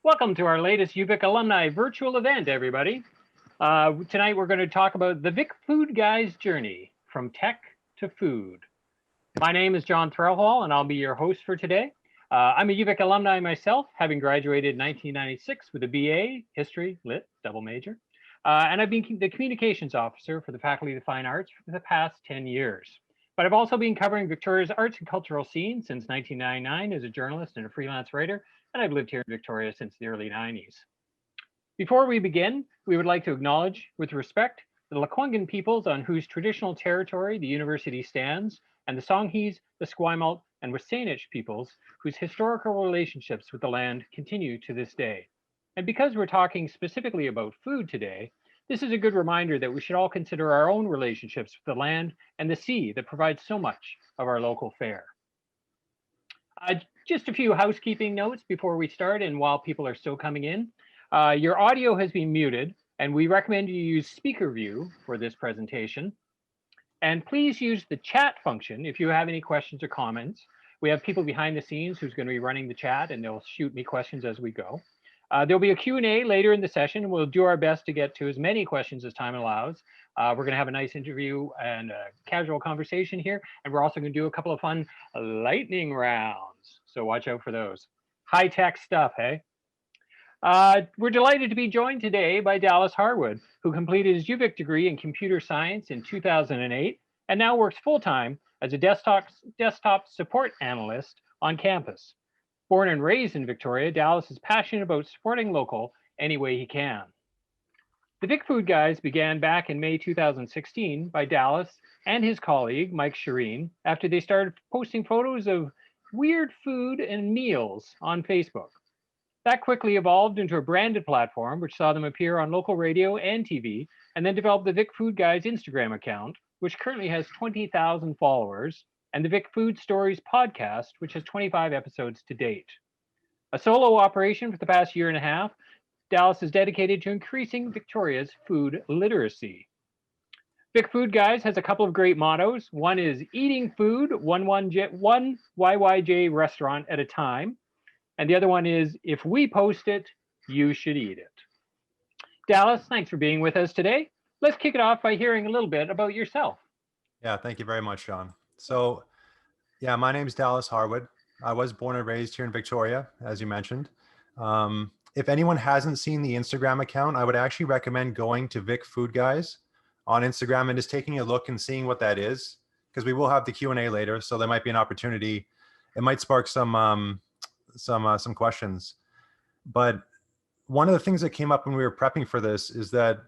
Welcome to our latest UVic alumni virtual event, everybody. Tonight we're going to talk about the Vic Food Guys journey from tech to food. My name is John Threlhall, and I'll be your host for today. I'm a UVic alumni myself, having graduated in 1996 with a BA, History, Lit, double major. And I've been the communications officer for the Faculty of Fine Arts for the past 10 years. But I've also been covering Victoria's arts and cultural scene since 1999 as a journalist and a freelance writer, and I've lived here in Victoria since the early 90s. Before we begin, we would like to acknowledge, with respect, the Lekwungen peoples on whose traditional territory the university stands, and the Songhees, the Esquimalt, and Wasanich peoples whose historical relationships with the land continue to this day. And because we're talking specifically about food today, this is a good reminder that we should all consider our own relationships with the land and the sea that provides so much of our local fare. Just a few housekeeping notes before we start and while people are still coming in. Your audio has been muted, and we recommend you use speaker view for this presentation. And please use the chat function if you have any questions or comments. We have people behind the scenes who's going to be running the chat, and they'll shoot me questions as we go. There'll be a Q&A later in the session. We'll do our best to get to as many questions as time allows. We're going to have a nice interview and a casual conversation here. And we're also going to do a couple of fun lightning rounds. So watch out for those. High-tech stuff, hey? We're delighted to be joined today by Dallas Harwood, who completed his UVic degree in computer science in 2008 and now works full-time as a desktop support analyst on campus. Born and raised in Victoria, Dallas is passionate about supporting local any way he can. The Vic Food Guys began back in May 2016 by Dallas and his colleague, Mike Shireen, after they started posting photos of weird food and meals on Facebook. That quickly evolved into a branded platform, which saw them appear on local radio and TV, and then developed the Vic Food Guys Instagram account, which currently has 20,000 followers, and the Vic Food Stories podcast, which has 25 episodes to date. A solo operation for the past year and a half, Dallas is dedicated to increasing Victoria's food literacy. Vic Food Guys has a couple of great mottos. One is eating food, one YYJ restaurant at a time. And the other one is, if we post it, you should eat it. Dallas, thanks for being with us today. Let's kick it off by hearing a little bit about yourself. Yeah, thank you very much, Sean. So, yeah, my name is Dallas Harwood. I was born and raised here in Victoria, as you mentioned. If anyone hasn't seen the Instagram account, I would actually recommend going to Vic Food Guys on Instagram and just taking a look and seeing what that is, because we will have the Q&A later, so there might be an opportunity. It might spark some questions. But one of the things that came up when we were prepping for this is that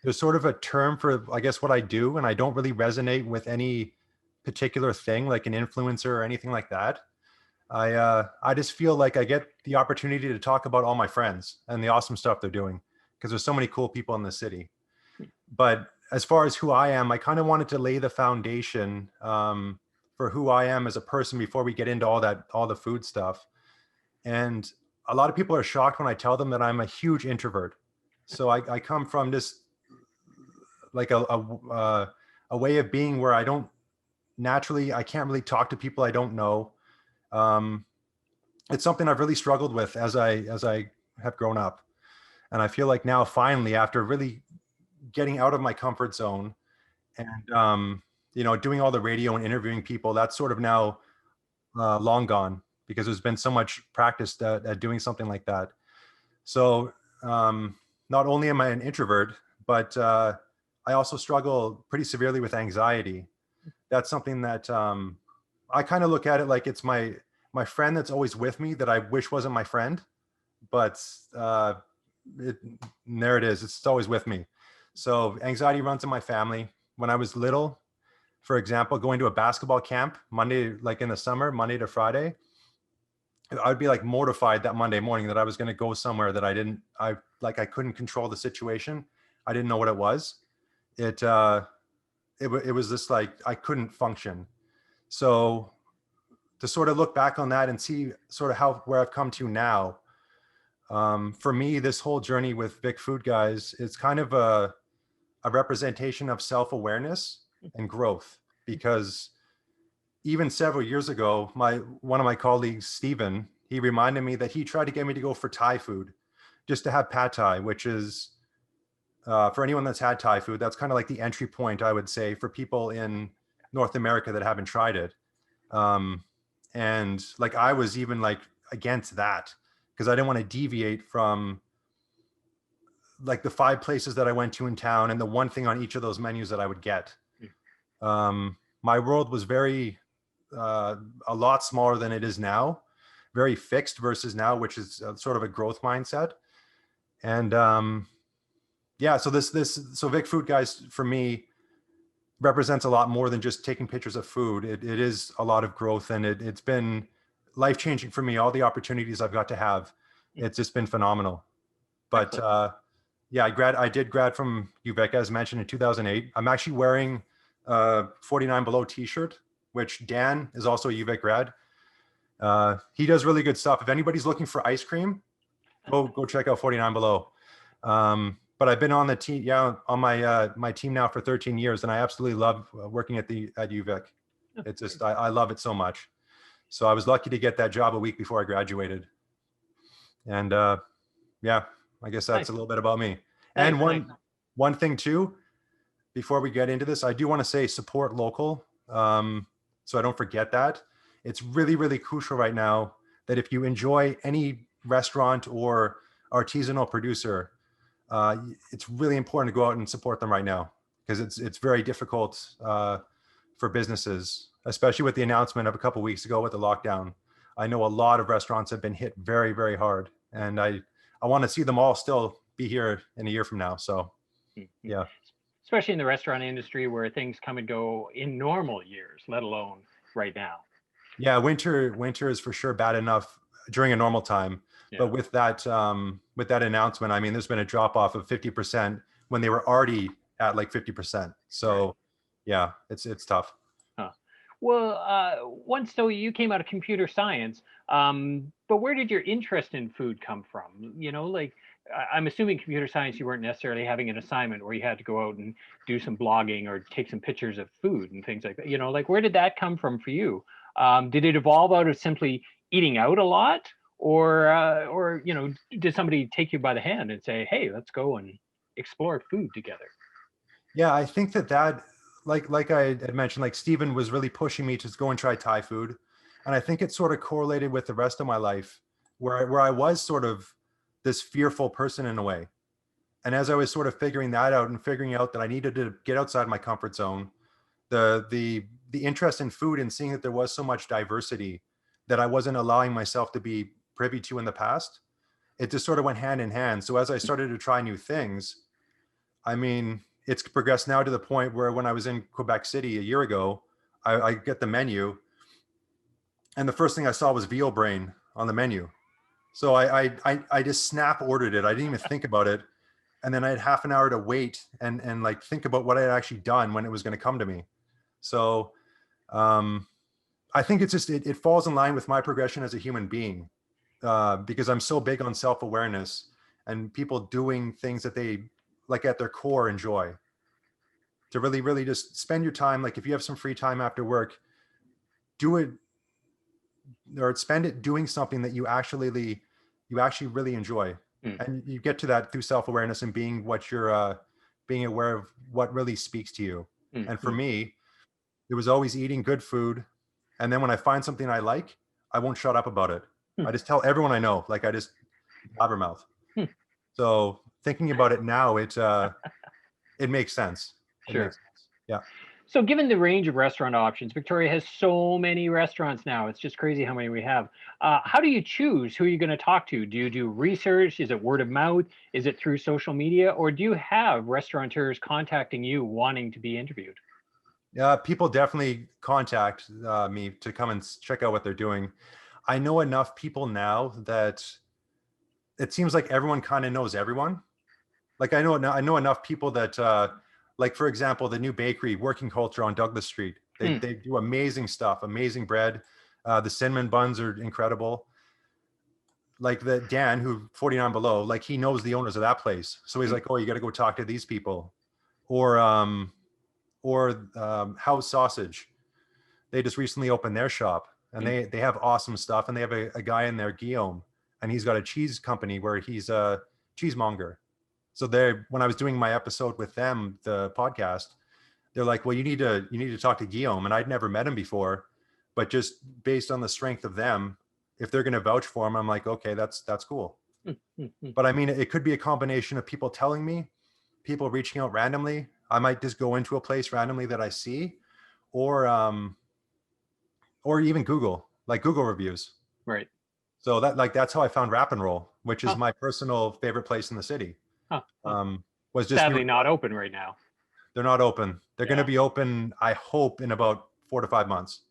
there's sort of a term for, I guess, what I do, and I don't really resonate with any particular thing like an influencer or anything like that. I just feel like I get the opportunity to talk about all my friends and the awesome stuff they're doing, because there's so many cool people in the city. But as far as who I am, I kind of wanted to lay the foundation for who I am as a person before we get into all the food stuff. And a lot of people are shocked when I tell them that I'm a huge introvert. So I come from this like a way of being where I can't really talk to people I don't know. It's something I've really struggled with as I have grown up. And I feel like now finally, after really getting out of my comfort zone and, doing all the radio and interviewing people, that's sort of now long gone, because there's been so much practice at doing something like that. So not only am I an introvert, but I also struggle pretty severely with anxiety. That's something that I kind of look at it like it's my friend that's always with me that I wish wasn't my friend, but there it is. It's always with me. So anxiety runs in my family. When I was little, for example, going to a basketball camp Monday, like in the summer, Monday to Friday, I'd be like mortified that Monday morning that I was going to go somewhere that I couldn't control the situation. I didn't know what it was. It was just like, I couldn't function. So to sort of look back on that and see sort of where I've come to now, for me, this whole journey with Vic Food Guys is kind of a representation of self-awareness and growth, because even several years ago, one of my colleagues, Stephen, he reminded me that he tried to get me to go for Thai food, just to have pad Thai, which is for anyone that's had Thai food, that's kind of like the entry point, I would say, for people in North America that haven't tried it. Um, and like I was even like against that because I didn't want to deviate from like the 5 places that I went to in town and the one thing on each of those menus that I would get. My world was very a lot smaller than it is now, very fixed versus now, which is sort of a growth mindset. And yeah, so so VicFoodGuys for me represents a lot more than just taking pictures of food. It is a lot of growth, and it's been life changing for me. All the opportunities I've got to have, it's just been phenomenal. But yeah, I did grad from UVic as mentioned in 2008. I'm actually wearing a 49 Below T-shirt, which Dan is also a UVic grad. He does really good stuff. If anybody's looking for ice cream, go check out 49 Below. But I've been on the team, on my team now for 13 years, and I absolutely love working at UVic. It's just I love it so much. So I was lucky to get that job a week before I graduated, and yeah, I guess that's a little bit about me. And one thing too, before we get into this, I do want to say support local. So I don't forget that. It's really, really crucial right now that if you enjoy any restaurant or artisanal producer, it's really important to go out and support them right now because it's very difficult for businesses, especially with the announcement of a couple of weeks ago with the lockdown. I know a lot of restaurants have been hit very, very hard, and I want to see them all still be here in a year from now. So yeah. Especially in the restaurant industry where things come and go in normal years, let alone right now. Yeah, winter is for sure bad enough during a normal time. Yeah. But with that announcement, I mean, there's been a drop off of 50% when they were already at like 50%. So right. Yeah, it's tough. Huh. Well, once so you came out of computer science, but where did your interest in food come from? You know, like I'm assuming computer science, you weren't necessarily having an assignment where you had to go out and do some blogging or take some pictures of food and things like that. You know, like where did that come from for you? Did it evolve out of simply eating out a lot, or you know, did somebody take you by the hand and say, "Hey, let's go and explore food together"? Yeah, I think that like I had mentioned, like Stephen was really pushing me to go and try Thai food, and I think it sort of correlated with the rest of my life, where I was sort of this fearful person in a way. And as I was sort of figuring that out and figuring out that I needed to get outside my comfort zone, the interest in food and seeing that there was so much diversity that I wasn't allowing myself to be privy to in the past, it just sort of went hand in hand. So as I started to try new things, I mean, it's progressed now to the point where when I was in Quebec City a year ago, I get the menu, and the first thing I saw was veal brain on the menu. So I just snap ordered it. I didn't even think about it. And then I had half an hour to wait and like think about what I had actually done when it was going to come to me. So I think it's just, it falls in line with my progression as a human being because I'm so big on self-awareness and people doing things that they like at their core enjoy. To really, really just spend your time. Like if you have some free time after work, do it or spend it doing something that you actually really enjoy. And you get to that through self-awareness and being being aware of what really speaks to you. And for me, it was always eating good food. And then when I find something I like, I won't shut up about it. I just tell everyone I know, like I just blabbermouth. So thinking about it now, it makes sense. Sure. Makes sense. Yeah. So given the range of restaurant options, Victoria has so many restaurants now. It's just crazy how many we have. How do you choose who you're going to talk to? Do you do research? Is it word of mouth? Is it through social media? Or do you have restaurateurs contacting you wanting to be interviewed? Yeah, people definitely contact me to come and check out what they're doing. I know enough people now that it seems like everyone kind of knows everyone. Like I know enough people that like, for example, the new bakery, Working Culture on Douglas Street. They do amazing stuff, amazing bread. The cinnamon buns are incredible. Like the Dan, who 49 Below, like he knows the owners of that place. So he's like, oh, you got to go talk to these people. Or House Sausage. They just recently opened their shop. and they have awesome stuff. And they have a guy in there, Guillaume, and he's got a cheese company where he's a cheesemonger. So when I was doing my episode with them, the podcast, they're like, well, you need to talk to Guillaume. And I'd never met him before, but just based on the strength of them, if they're going to vouch for him, I'm like, okay, that's cool. But I mean, it could be a combination of people telling me, people reaching out randomly. I might just go into a place randomly that I see, or even Google, like Google reviews. Right. So that's how I found Wrap and Roll, which is Huh. my personal favorite place in the city. Huh. Was just Sadly not open right now. They're not open. They're going to be open, I hope, in about 4 to 5 months.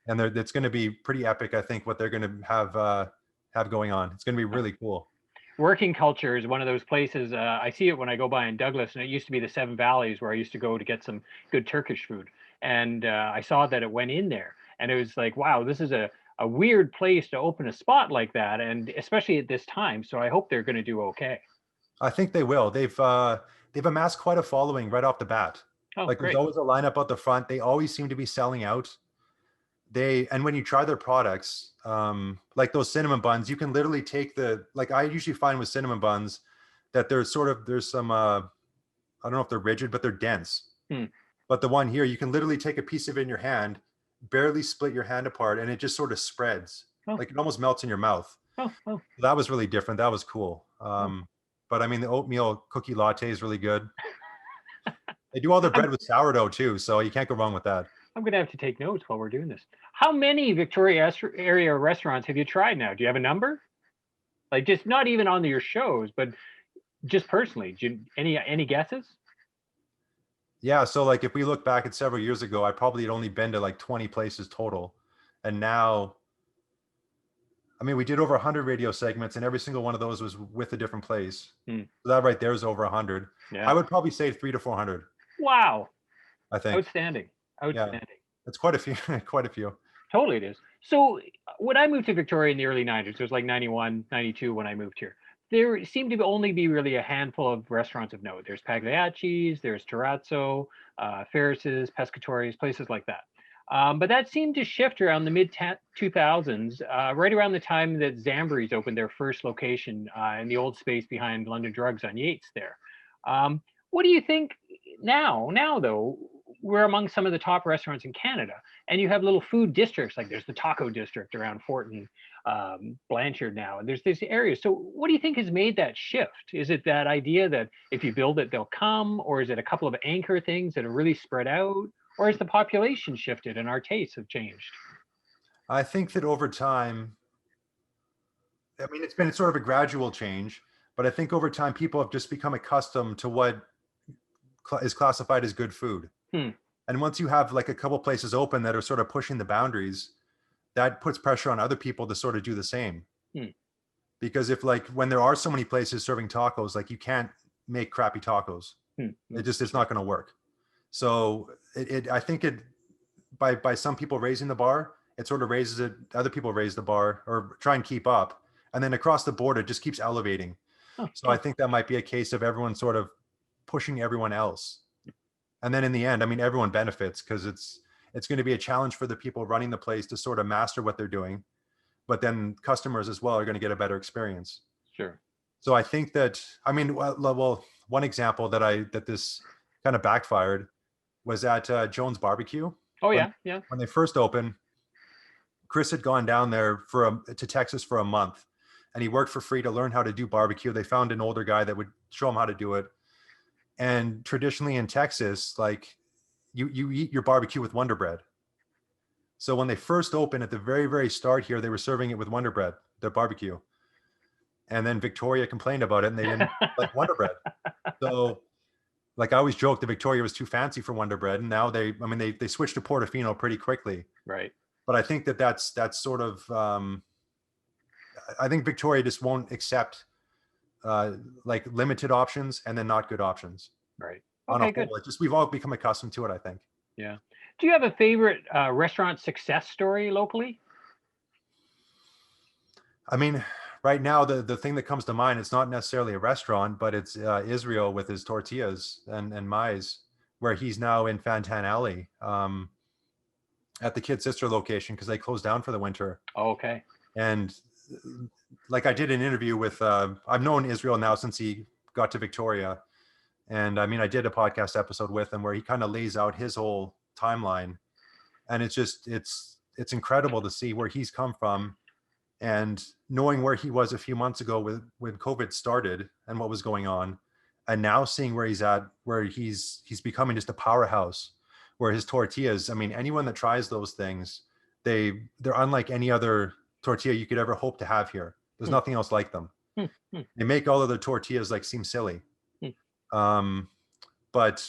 And it's going to be pretty epic, I think, what they're going to have going on. It's going to be really cool. Working culture is one of those places. I see it when I go by in Douglas, and it used to be the Seven Valleys where I used to go to get some good Turkish food. And I saw that it went in there, and it was like, wow, this is a weird place to open a spot like that, and especially at this time. So I hope they're going to do okay. I think they will. They've amassed quite a following right off the bat. Oh, like great. There's always a lineup out the front. They always seem to be selling out. And when you try their products, like those cinnamon buns, you can literally take I usually find with cinnamon buns that there's some, I don't know if they're rigid, but they're dense. But the one here, you can literally take a piece of it in your hand, barely split your hand apart, and it just sort of spreads. Like it almost melts in your mouth. That was really different. That was cool. But I mean, the oatmeal cookie latte is really good. They do all their bread with sourdough too, so you can't go wrong with that. I'm going to have to take notes while we're doing this. How many Victoria area restaurants have you tried now? Do you have a number? Like, just not even on your shows, but just personally. Any guesses? Yeah, so like if we look back at several years ago, I probably had only been to like 20 places total. And now, I mean, we did over 100 radio segments, and every single one of those was with a different place. So that right there is over 100. Yeah. I would probably say 300 to 400. Wow. I think. Outstanding. Yeah, it's quite a few. Quite a few. Totally it is. So when I moved to Victoria in the early 90s, it was like 91, 92 when I moved here. There seemed to only be really a handful of restaurants of note. There's Pagliacci's, there's Terrazzo, Ferris's, Pescatori's, places like that. But that seemed to shift around the mid-2000s, right around the time that Zamboree's opened their first location in the old space behind London Drugs on Yates there. What do you think now? Now, though, we're among some of the top restaurants in Canada, and you have little food districts, like there's the taco district around Fort and Blanchard now, and there's these areas. So what do you think has made that shift? Is it that idea that if you build it, they'll come, or is it a couple of anchor things that are really spread out, or has the population shifted and our tastes have changed? I think that over time, I mean, it's been sort of a gradual change, but I think over time people have just become accustomed to what is classified as good food. And once you have like a couple places open that are sort of pushing the boundaries, that puts pressure on other people to sort of do the same. Because if like when there are so many places serving tacos, like you can't make crappy tacos. It's not going to work. So I think by some people raising the bar, it sort of raises it. Other people raise the bar or try and keep up, and then across the board it just keeps elevating. So I think that might be a case of everyone sort of pushing everyone else. And then in the end, I mean, everyone benefits because it's going to be a challenge for the people running the place to sort of master what they're doing. But then customers as well are going to get a better experience. Sure. So I think that, I mean, well, one example that this kind of backfired was at Jones Barbecue. Oh, yeah. When they first opened, Chris had gone down there to Texas for a month, and he worked for free to learn how to do barbecue. They found an older guy that would show him how to do it. And traditionally in Texas, like you eat your barbecue with Wonder Bread. So when they first opened at the very, very start here, they were serving it with Wonder Bread, their barbecue. And then Victoria complained about it, and they didn't like Wonder Bread. So like I always joke that Victoria was too fancy for Wonder Bread. And now they switched to Portofino pretty quickly. Right. But I think that's sort of, I think Victoria just won't accept like limited options and then not good options. Right. Okay, good. We've all become accustomed to it, I think. Yeah. Do you have a favorite restaurant success story locally? I mean, right now, the thing that comes to mind, it's not necessarily a restaurant, but it's Israel with his tortillas and mais, where he's now in Fantan Alley. at the Kid Sister location because they closed down for the winter. Okay. And like I did an interview with, I've known Israel now since he got to Victoria. And I mean, I did a podcast episode with him where he kind of lays out his whole timeline. And it's just, it's incredible to see where he's come from and knowing where he was a few months ago when COVID started and what was going on. And now seeing where he's at, where he's becoming just a powerhouse, where his tortillas, I mean, anyone that tries those things, they're unlike any other tortilla you could ever hope to have here. There's nothing else like them. They make all of their tortillas like seem silly. But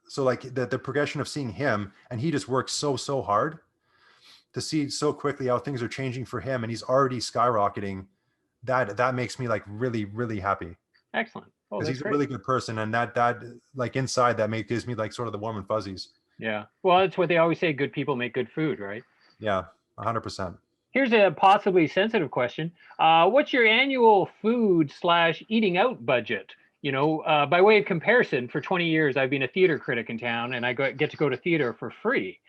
so like the progression of seeing him, and he just works so hard to see so quickly how things are changing for him, and he's already skyrocketing. That makes me like really happy. Excellent. Oh, because that's he's great. a really good person, and that like inside that gives me like sort of the warm and fuzzies. Yeah. Well, that's what they always say. Good people make good food, right? Yeah, 100%. Here's a possibly sensitive question. What's your annual food/eating out budget? You know, by way of comparison, for 20 years, I've been a theater critic in town, and I get to go to theater for free.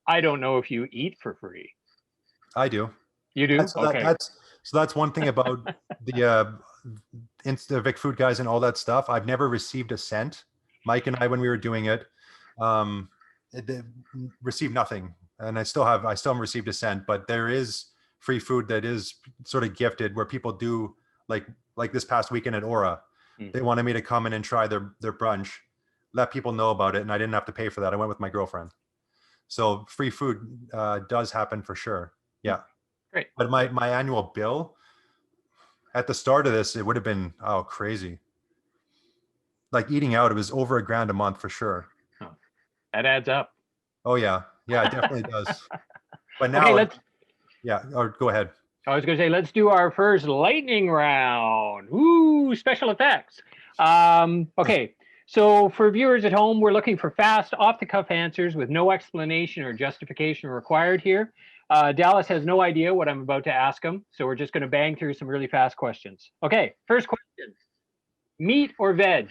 I don't know if you eat for free. I do. You do? Okay. That's one thing about the VicFoodGuys and all that stuff. I've never received a cent. Mike and I, when we were doing it, received nothing, and I still haven't received a cent. But there is free food that is sort of gifted, where people do like this past weekend at Aura. They wanted me to come in and try their brunch, let people know about it, and I didn't have to pay for that. I went with my girlfriend. So free food does happen for sure. Yeah. Great. But my annual bill at the start of this, it would have been crazy. Like eating out, it was over $1,000 a month for sure. Oh, that adds up. Oh yeah, it definitely does. But now, okay, or go ahead. I was going to say, let's do our first lightning round. Ooh, special effects. Okay, so for viewers at home, we're looking for fast, off-the-cuff answers with no explanation or justification required here. Dallas has no idea what I'm about to ask him, so we're just going to bang through some really fast questions. Okay, first question. Meat or veg?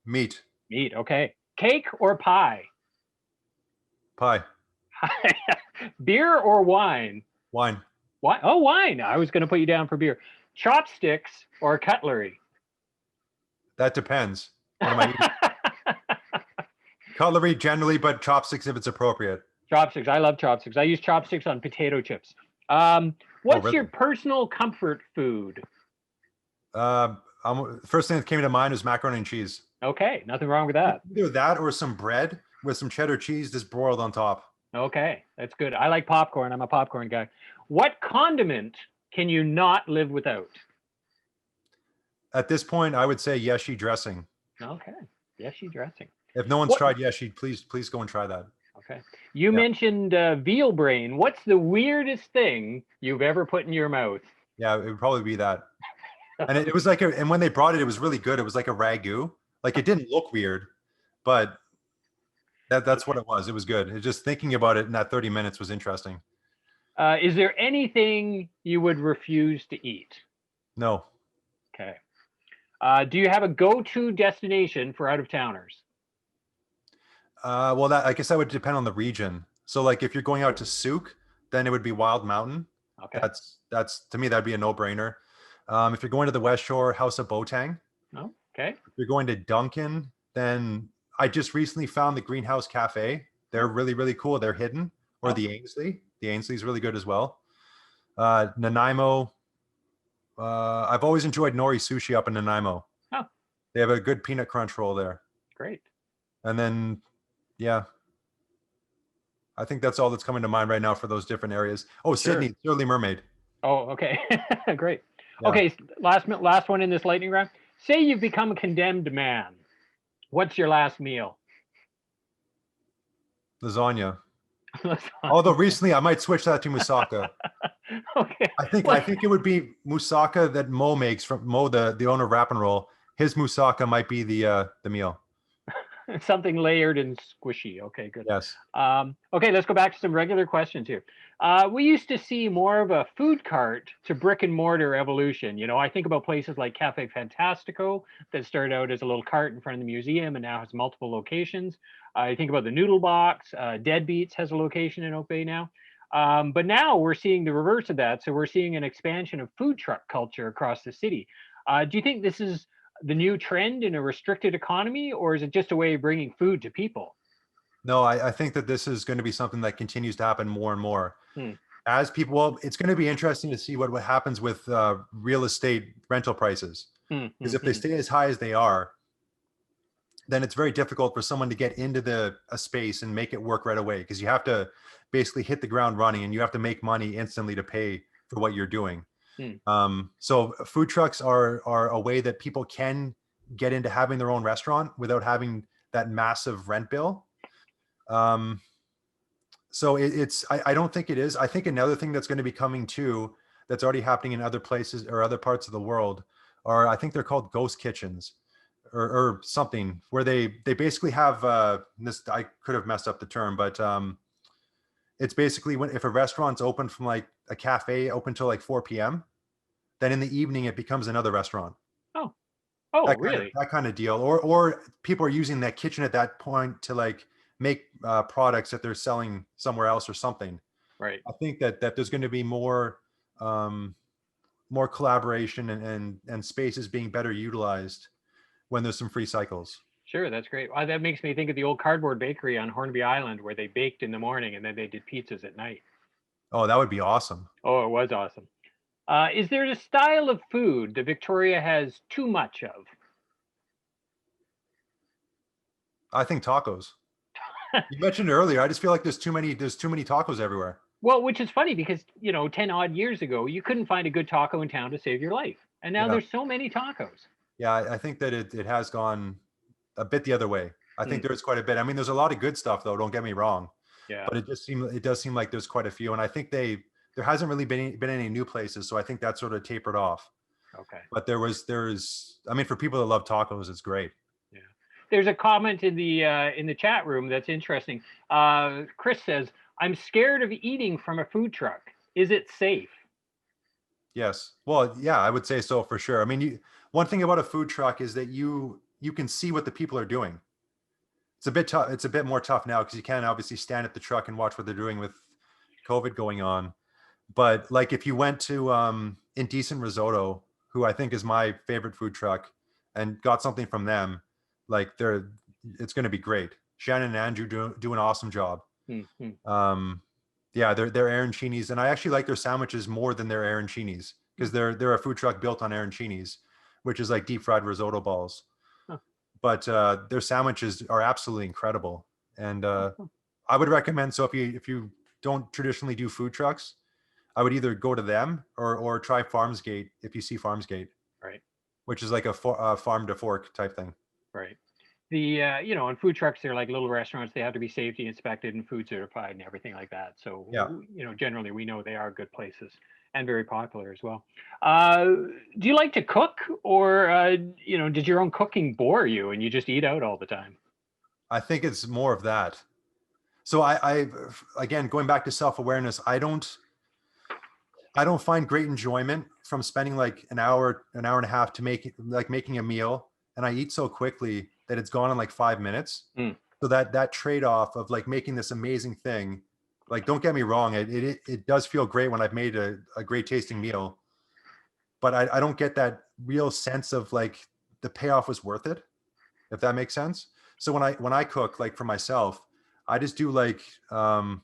Meat. Meat, okay. Cake or pie? Pie. Beer or wine? Wine. Why? Oh, wine. I was going to put you down for beer. Chopsticks or cutlery? That depends. What am I eating? Cutlery generally, but chopsticks if it's appropriate. Chopsticks. I love chopsticks. I use chopsticks on potato chips. What's your personal comfort food? First thing that came to mind was macaroni and cheese. Okay, nothing wrong with that. Either that or some bread with some cheddar cheese just broiled on top. Okay, that's good. I like popcorn. I'm a popcorn guy. What condiment can you not live without? At this point, I would say yeshi dressing. Okay, yeshi dressing. If no one's tried yeshi, please go and try that. Okay. You mentioned veal brain. What's the weirdest thing you've ever put in your mouth? Yeah, it would probably be that. And it was like, and when they brought it, it was really good. It was like a ragu. Like it didn't look weird, but that's what it was. It was good. It just thinking about it in that 30 minutes was interesting. Is there anything you would refuse to eat? No. Okay. Do you have a go-to destination for out-of-towners? Well, I guess that would depend on the region. So like if you're going out to Souk, then it would be Wild Mountain. Okay. That's to me, that'd be a no-brainer. If you're going to the West Shore, House of Botang. Oh, okay. If you're going to Duncan, then I just recently found the Greenhouse Cafe. They're really cool. They're hidden. Or the Ainsley. The Ainsley is really good as well. Nanaimo. I've always enjoyed Nori Sushi up in Nanaimo. Oh. They have a good peanut crunch roll there. Great. And then, yeah. I think that's all that's coming to mind right now for those different areas. Oh, sure. Sydney, Surly Mermaid. Oh, okay. Great. Yeah. Okay, last one in this lightning round. Say you've become a condemned man. What's your last meal? Lasagna. Although recently I might switch that to moussaka. Okay. I think it would be moussaka that Mo makes from Mo, the owner of Wrap and Roll. His moussaka might be the meal. Something layered and squishy. Okay, good. Yes. Okay, let's go back to some regular questions here. We used to see more of a food cart to brick and mortar evolution. You know, I think about places like Cafe Fantastico that started out as a little cart in front of the museum and now has multiple locations. I think about the Noodle Box. Deadbeats has a location in Oak Bay now. But now we're seeing the reverse of that. So we're seeing an expansion of food truck culture across the city. Do you think this is the new trend in a restricted economy, or is it just a way of bringing food to people? No, I think that this is going to be something that continues to happen more and more Hmm. as people. Well, it's going to be interesting to see what happens with real estate rental prices, Hmm, because hmm, if they hmm. stay as high as they are, then it's very difficult for someone to get into a space and make it work right away, because you have to basically hit the ground running and you have to make money instantly to pay for what you're doing. Hmm. So food trucks are a way that people can get into having their own restaurant without having that massive rent bill. Um, so I don't think it is. I think another thing that's going to be coming too, that's already happening in other places or other parts of the world, are, I think they're called ghost kitchens, or something, where they basically have this. I could have messed up the term, but it's basically when, if a restaurant's open from like a cafe open till like 4 p.m., then in the evening it becomes another restaurant. Oh, oh, That kind of really? that kind of deal, or people are using that kitchen at that point to like make products that they're selling somewhere else or something. Right. I think that there's going to be um, more collaboration and spaces being better utilized when there's some free cycles. Sure, that's great. That makes me think of the old cardboard bakery on Hornby Island where they baked in the morning and then they did pizzas at night. Oh, that would be awesome. Oh, it was awesome. Is there a style of food that Victoria has too much of? I think tacos. You mentioned earlier. I just feel like there's too many tacos everywhere. Well, which is funny because, 10 odd years ago, you couldn't find a good taco in town to save your life. And now Yeah, there's so many tacos. yeah. I think that it has gone a bit the other way. I Hmm. think there's quite a bit. I mean, there's a lot of good stuff though. Don't get me wrong, Yeah. but it does seem like there's quite a few, and I think there hasn't really been any new places, so I think that sort of tapered off. Okay. But there's, I mean, for people that love tacos, it's great. Yeah. There's a comment in the chat room that's interesting. Chris says, "I'm scared of eating from a food truck. Is it safe?" Yes. Well, yeah, I would say so for sure. I mean, one thing about a food truck is that you can see what the people are doing. It's a bit tough. It's a bit more tough now because you can't obviously stand at the truck and watch what they're doing with COVID going on. But like if you went to Indecent Risotto, who I think is my favorite food truck, and got something from them, like it's going to be great. Shannon and Andrew do an awesome job. Hmm. Um, yeah, they're arancinis, and I actually like their sandwiches more than their arancinis, because they're a food truck built on arancinis, which is like deep fried risotto balls. Huh. But their sandwiches are absolutely incredible, and Huh. I would recommend. So if you don't traditionally do food trucks, I would either go to them or try Farmsgate if you see Farmsgate, Right. which is like a farm to fork type thing. Right. The on food trucks, they're like little restaurants. They have to be safety inspected and food certified and everything like that. Yeah. So generally we know they are good places and very popular as well. Do you like to cook, or did your own cooking bore you and you just eat out all the time? I think it's more of that. So I again, going back to self-awareness, I don't find great enjoyment from spending like an hour and a half to making a meal, and I eat so quickly that it's gone in like 5 minutes. Mm. So that trade-off of like making this amazing thing, like don't get me wrong, it does feel great when I've made a great tasting meal, but I don't get that real sense of like the payoff was worth it, if that makes sense. So when I cook like for myself, I just do like a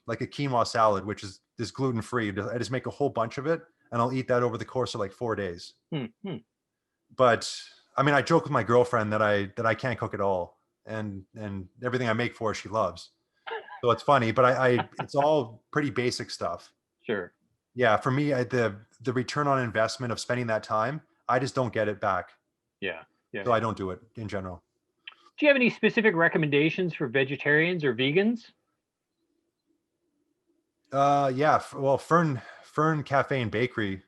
quinoa salad, which is this gluten free. I just make a whole bunch of it, and I'll eat that over the course of like 4 days. Mm. Mm. But I mean, I joke with my girlfriend that I can't cook at all, and everything I make for her she loves. So it's funny, but I it's all pretty basic stuff. Sure. Yeah, for me, the return on investment of spending that time, I just don't get it back, Yeah. Yeah. so I Yeah. don't do it in general. Do you have any specific recommendations for vegetarians or vegans? Yeah. Well, Fern Cafe and Bakery,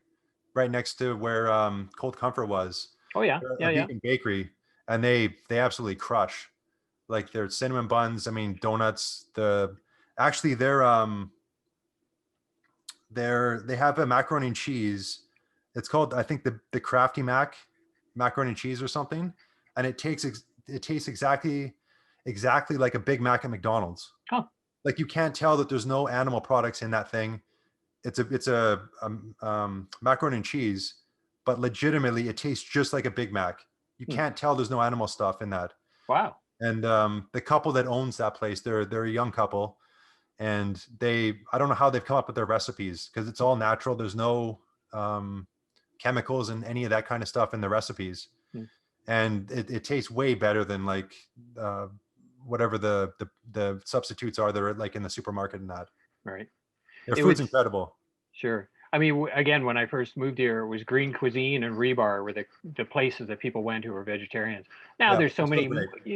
right next to where Cold Comfort was. Oh yeah. They're Yeah. a Yeah. vegan bakery, and they absolutely crush. like their cinnamon buns. I mean, donuts. Actually they have a macaroni and cheese. It's called, I think, the Crafty macaroni and cheese or something, and it tastes exactly like a Big Mac at McDonald's. Huh. Like you can't tell that there's no animal products in that thing. It's a macaroni and cheese, but legitimately it tastes just like a Big Mac. You can't tell there's no animal stuff in that. Wow. And the couple that owns that place, they're a young couple, and I don't know how they've come up with their recipes, because it's all natural. There's no chemicals and any of that kind of stuff in the recipes. And it tastes way better than like whatever the substitutes are that are like in the supermarket and that. Right. Their food's incredible. Sure. I mean, again, when I first moved here, it was Green Cuisine and Rebar were the places that people went who were vegetarians. Now there's so many,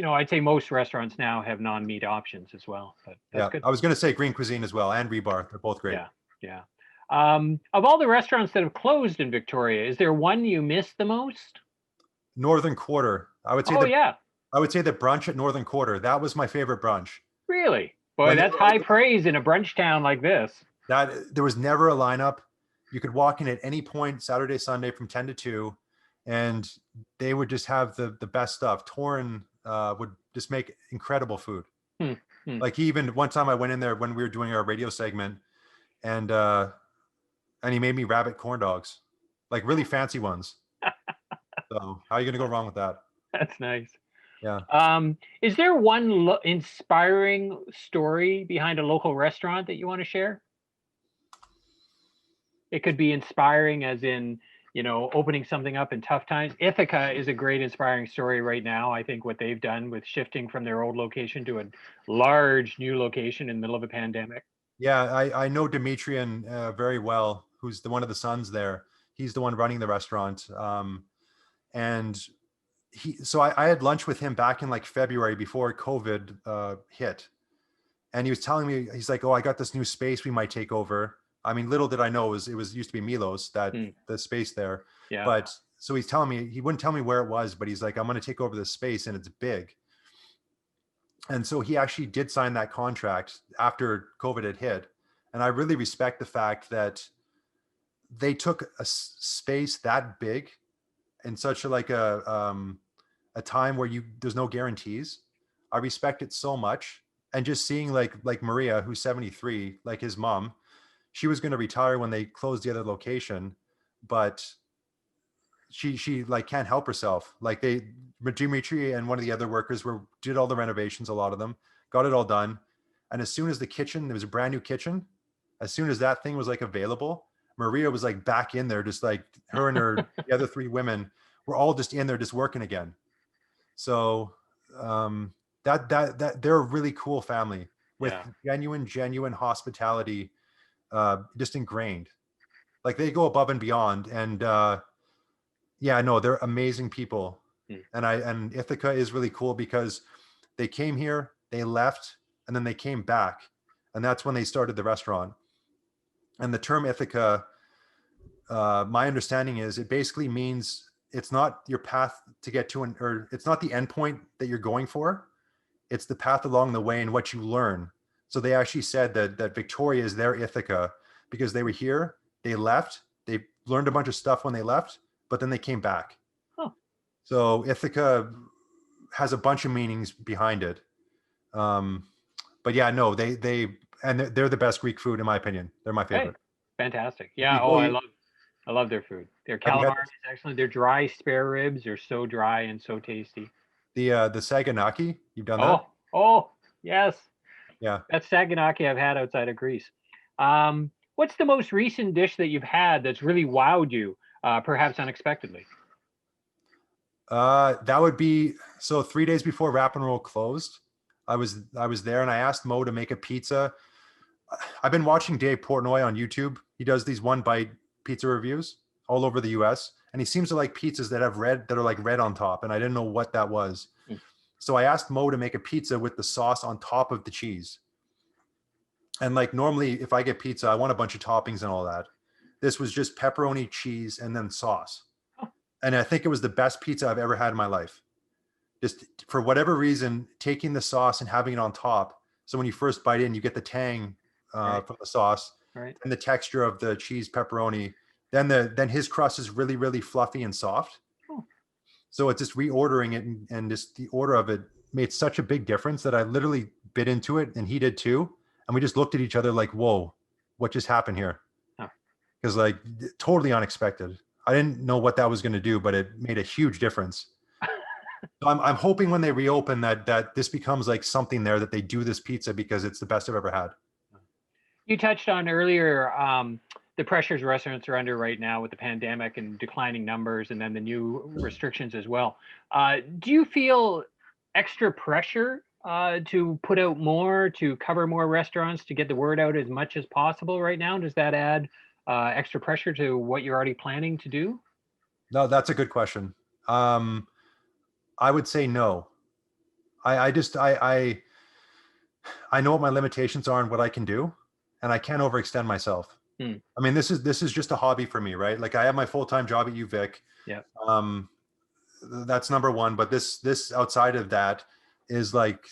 I'd say most restaurants now have non-meat options as well. But that's good. I was going to say Green Cuisine as well, and Rebar. They're both great. Yeah. Of all the restaurants that have closed in Victoria, is there one you miss the most? Northern Quarter. I would say I would say the brunch at Northern Quarter. That was my favorite brunch. Really? Boy, that's high praise in a brunch town like this. There was never a lineup. You could walk in at any point, Saturday, Sunday, from 10 to 2, and they would just have the best stuff. Torin would just make incredible food. Like even one time I went in there when we were doing our radio segment, and he made me rabbit corn dogs, like really fancy ones. So how are you going to go wrong with that? That's nice. Yeah. Is there one inspiring story behind a local restaurant that you want to share? It could be inspiring as in, opening something up in tough times. Ithaca is a great inspiring story right now. I think what they've done with shifting from their old location to a large new location in the middle of a pandemic. Yeah, I know Demetrian very well, who's one of the sons there. He's the one running the restaurant. And I had lunch with him back in like February before COVID hit. And he was telling me, he's like, oh, I got this new space we might take over. I mean, little did I know it was used to be Milos, the space there. Yeah. But so he's telling me, he wouldn't tell me where it was, but he's like, I'm going to take over this space and it's big. And so he actually did sign that contract after COVID had hit. And I really respect the fact that they took a space that big in such a time where there's no guarantees. I respect it so much. And just seeing like Maria, who's 73, like his mom, she was going to retire when they closed the other location, but she like can't help herself. Like Dimitri and one of the other workers did all the renovations, a lot of them, got it all done. And as soon as there was a brand new kitchen, as soon as that thing was like available, Maria was like back in there, just like her and the other 3 women were all just in there, just working again. So that they're a really cool family with genuine hospitality, just ingrained. Like they go above and beyond. And they're amazing people. And Ithaca is really cool because they came here, they left, and then they came back. And that's when they started the restaurant. And the term Ithaca, my understanding is it basically means it's not your path to get to or it's not the end point that you're going for. It's the path along the way and what you learn. So they actually said that Victoria is their Ithaca because they were here, they left, they learned a bunch of stuff when they left, but then they came back. Huh. So Ithaca has a bunch of meanings behind it. But yeah, no, they're the best Greek food in my opinion. They're my favorite. Hey, fantastic. Yeah. I love their food. Their calamari is excellent. Their dry spare ribs are so dry and so tasty. The saganaki, you've done that? Oh, yes. Yeah. That's saganaki I've had outside of Greece. What's the most recent dish that you've had that's really wowed you, perhaps unexpectedly? That would be 3 days before Wrap and Roll closed. I was there and I asked Mo to make a pizza. I've been watching Dave Portnoy on YouTube. He does these one bite pizza reviews all over the US. And he seems to like pizzas that are like red on top. And I didn't know what that was. So I asked Mo to make a pizza with the sauce on top of the cheese. And like normally if I get pizza, I want a bunch of toppings and all that. This was just pepperoni, cheese, and then sauce. And I think it was the best pizza I've ever had in my life. just for whatever reason, taking the sauce and having it on top. So when you first bite in, you get the tang Right. from the sauce Right. and the texture of the cheese pepperoni. Then his crust is really, really fluffy and soft. Oh. So it's just reordering it, and just the order of it made such a big difference that I literally bit into it, and he did too. And we just looked at each other like, whoa, what just happened here? Huh. Because like totally unexpected. I didn't know what that was going to do, but it made a huge difference. So I'm hoping when they reopen that this becomes like something there, that they do this pizza because it's the best I've ever had. You touched on earlier the pressures restaurants are under right now with the pandemic and declining numbers, and then the new restrictions as well. Do you feel extra pressure to put out more, to cover more restaurants, to get the word out as much as possible right now? Does that add extra pressure to what you're already planning to do? No, that's a good question. I would say no. I just I know what my limitations are and what I can do, and I can't overextend myself. Hmm. I mean, this is just a hobby for me, right? Like I have my full-time job at UVic. Yeah. Um, that's number one. But this outside of that is like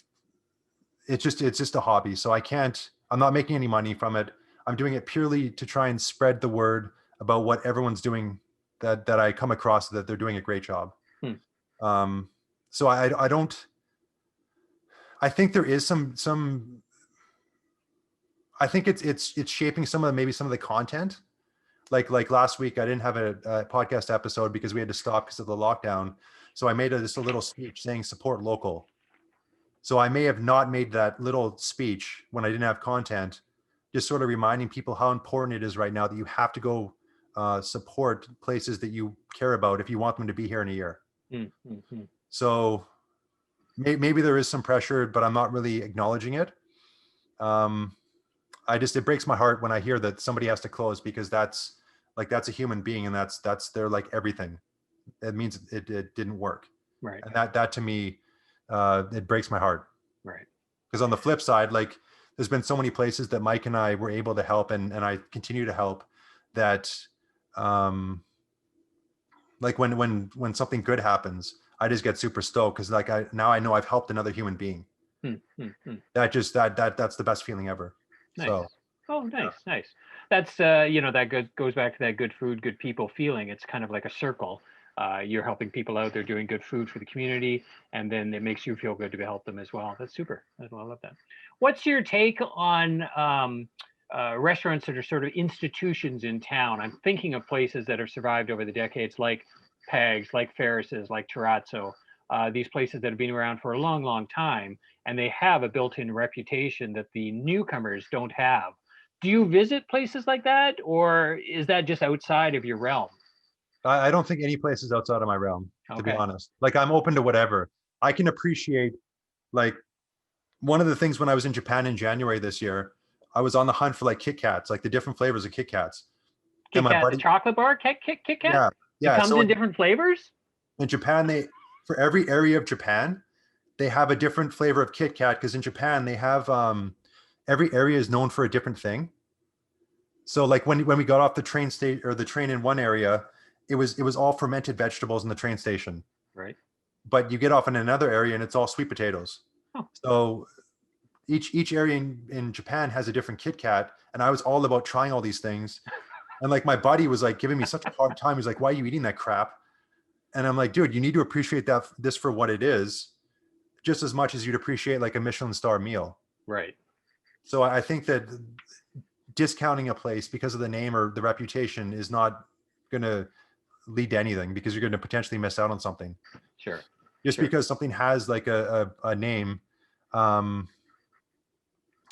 it's just a hobby. So I'm not making any money from it. I'm doing it purely to try and spread the word about what everyone's doing, that I come across, that they're doing a great job. Hmm. So I don't. I think there is some. I think it's shaping maybe some of the content. Like last week, I didn't have a podcast episode because we had to stop because of the lockdown. So I made just a little speech saying support local. So I may have not made that little speech when I didn't have content, just sort of reminding people how important it is right now that you have to go support places that you care about if you want them to be here in a year. Mm-hmm. So maybe there is some pressure, but I'm not really acknowledging it. It breaks my heart when I hear that somebody has to close, because that's a human being, and that's their like everything. It means it didn't work. Right. And that to me, it breaks my heart. Right. Because on the flip side, like there's been so many places that Mike and I were able to help, and I continue to help, that like when something good happens, I just get super stoked, because like I know I've helped another human being. Mm-hmm. That's the best feeling ever. Nice. So Oh, nice, nice. That's that goes back to that good food, good people feeling. It's kind of like a circle. You're helping people out. They're doing good food for the community, and then it makes you feel good to help them as well. That's super. I love that. What's your take on restaurants that are sort of institutions in town? I'm thinking of places that have survived over the decades, like Pegs, like Ferris's, like Terrazzo. These places that have been around for a long, long time, and they have a built-in reputation that the newcomers don't have. Do you visit places like that, or is that just outside of your realm? I don't think any place is outside of my realm, to be Okay. honest. Like I'm open to whatever. I can appreciate, like, one of the things when I was in Japan in January this year, I was on the hunt for like Kit Kats, like the different flavors of Kit Kats. And Kit my Kat, the buddy, chocolate bar, Kit Kat? yeah, It yeah. comes So in different flavors? in Japan, for every area of Japan, they have a different flavor of Kit Kat, because in Japan they have every area is known for a different thing. So like when we got off the train state or the train in one area, it was all fermented vegetables in the train station. Right. But you get off in another area and it's all sweet potatoes. Oh. So each area in Japan has a different Kit Kat, and I was all about trying all these things. And like my buddy was like giving me such a hard time. He's like, "Why are you eating that crap?" And I'm like, "Dude, you need to appreciate this for what it is, just as much as you'd appreciate like a Michelin star meal." Right. So I think that discounting a place because of the name or the reputation is not going to lead to anything, because you're going to potentially miss out on something. Sure. Just Sure. because something has like a name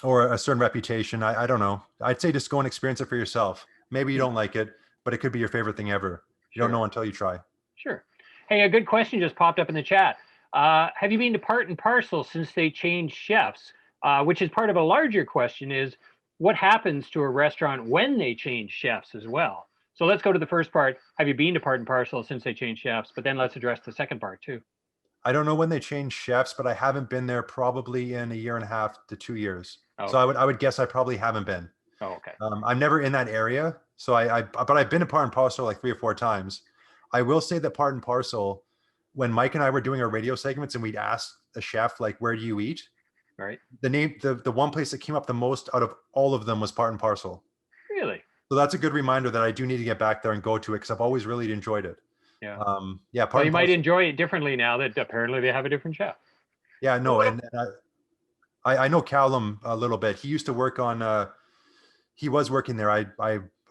or a certain reputation, I don't know. I'd say just go and experience it for yourself. Maybe you don't like it, but it could be your favorite thing ever. You don't Sure. know until you try. Sure. Hey, a good question just popped up in the chat. Have you been to Part and Parcel since they changed chefs? Which is part of a larger question, is what happens to a restaurant when they change chefs as well? So let's go to the first part. Have you been to Part and Parcel since they changed chefs? But then let's address the second part too. I don't know when they changed chefs, but I haven't been there probably in a year and a half to 2 years. Oh, So I would guess I probably haven't been. oh, okay. I'm never in that area, so but I've been to Part and Parcel like 3 or 4 times. I will say that Part and Parcel, when Mike and I were doing our radio segments and we'd ask a chef, like, where do you eat? Right. The one place that came up the most out of all of them was Part and Parcel. Really? So that's a good reminder that I do need to get back there and go to it because I've always really enjoyed it. Yeah. Yeah. Part Well, you and might Parcel. enjoy it differently now that apparently they have a different chef. Yeah, no, and I know Callum a little bit. He used to work on. He was working there. I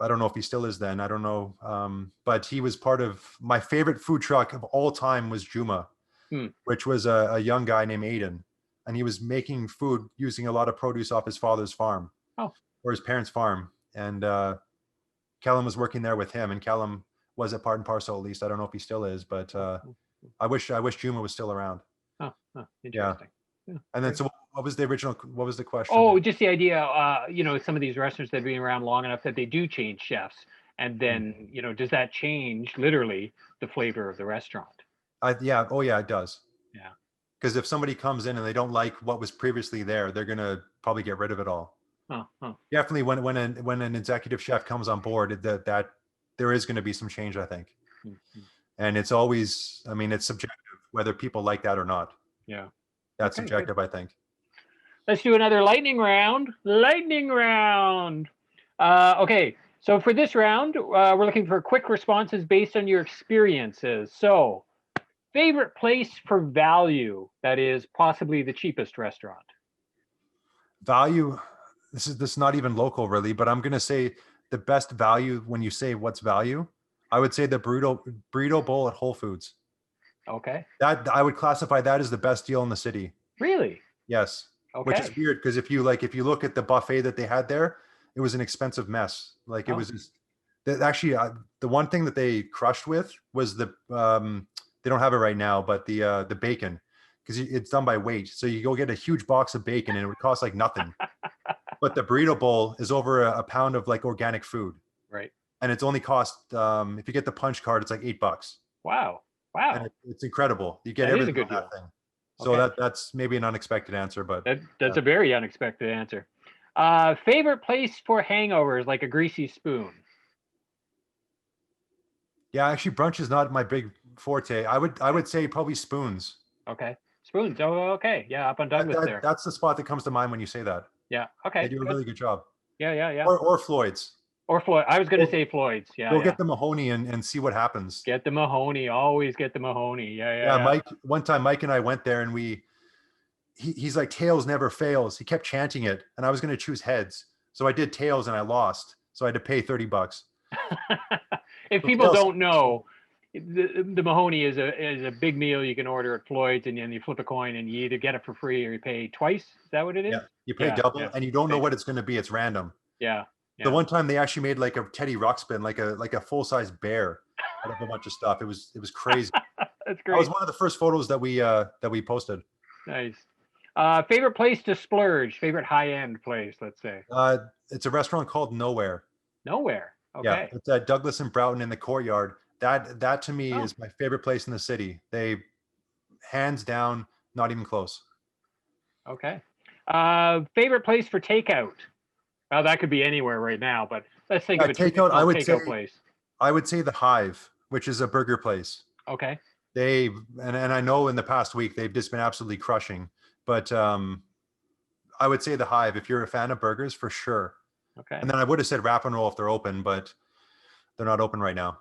don't know if he still is. Then I don't know. But he was part of my favorite food truck of all time was Juma, which was a young guy named Aiden, and he was making food using a lot of produce off his father's farm, or his parents' farm. And Callum was working there with him, and Callum was at Part and Parcel at least. I don't know if he still is, but I wish Juma was still around. Interesting. Yeah. And then, so what was the question? Oh, just the idea, some of these restaurants that have been around long enough that they do change chefs. And then, does that change literally the flavor of the restaurant? Yeah. Oh, yeah, it does. Yeah. Because if somebody comes in and they don't like what was previously there, they're going to probably get rid of it all. Definitely when an executive chef comes on board, that there is going to be some change, I think. And it's always, I mean, it's subjective whether people like that or not. Yeah. That's subjective, I think. Let's do another lightning round. Okay, so for this round, we're looking for quick responses based on your experiences. So, favorite place for value that is possibly the cheapest restaurant? Value. This is not even local, really, but I'm going to say the best value when you say what's value. I would say the burrito bowl at Whole Foods. Okay. That I would classify that as the best deal in the city. Really? Yes. Okay. Which is weird because if you look at the buffet that they had there, it was an expensive mess. Like it was just actually the one thing that they crushed with was the they don't have it right now, but the bacon, because it's done by weight. So you go get a huge box of bacon and it would cost like nothing. But the burrito bowl is over a pound of like organic food. Right. And it's only cost if you get the punch card, it's like $8. Wow. And it's incredible. You get everything on that thing. So that's maybe an unexpected answer, but that's a very unexpected answer. Favorite place for hangovers, like a greasy spoon? Yeah, actually, brunch is not my big forte. I would say probably Spoons. Okay, Spoons. Oh, okay. Yeah, up on Douglas there. That's the spot that comes to mind when you say that. Yeah. Okay. They do a really good job. Yeah. Or Floyd's. Or Floyd. I was going to say Floyd's. Yeah. Go get the Mahoney and see what happens. Get the Mahoney. Always get the Mahoney. Yeah. Mike. One time, Mike and I went there, and he's like, tails never fails. He kept chanting it, and I was going to choose heads, so I did tails, and I lost. So I had to pay $30. If people don't know, the Mahoney is a big meal you can order at Floyd's, and then you flip a coin, and you either get it for free or you pay twice. Is that what it is? Yeah. You pay double, and you don't know what it's going to be. It's random. Yeah. The one time they actually made like a Teddy Ruxpin, like a full size bear out of a bunch of stuff. It was crazy. That's great. That was one of the first photos that we posted. Nice. Favorite place to splurge? Favorite high end place? Let's say. It's a restaurant called Nowhere. Nowhere. Okay. Yeah, it's at Douglas and Broughton in the Courtyard. That to me is my favorite place in the city. They, hands down, not even close. Okay. Favorite place for takeout? Well, that could be anywhere right now, but let's think of a takeout. I would say place. I would say the Hive, which is a burger place. Okay. They and I know in the past week they've just been absolutely crushing, but I would say the Hive if you're a fan of burgers for sure. Okay. And then I would have said Wrap and Roll if they're open, but they're not open right now.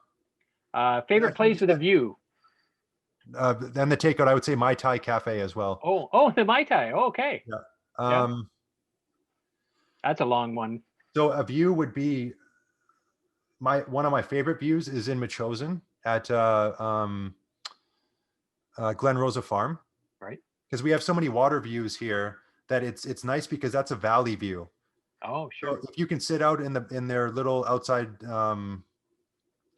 Favorite place with a view? Then the takeout, I would say Mai Tai Cafe as well. Oh, the Mai Tai. Oh, okay. Yeah. That's a long one. So a view would be one of my favorite views is in Machosen at Glen Rosa Farm. Right. Because we have so many water views here that it's nice because that's a valley view. Oh, sure. So if you can sit out in their little outside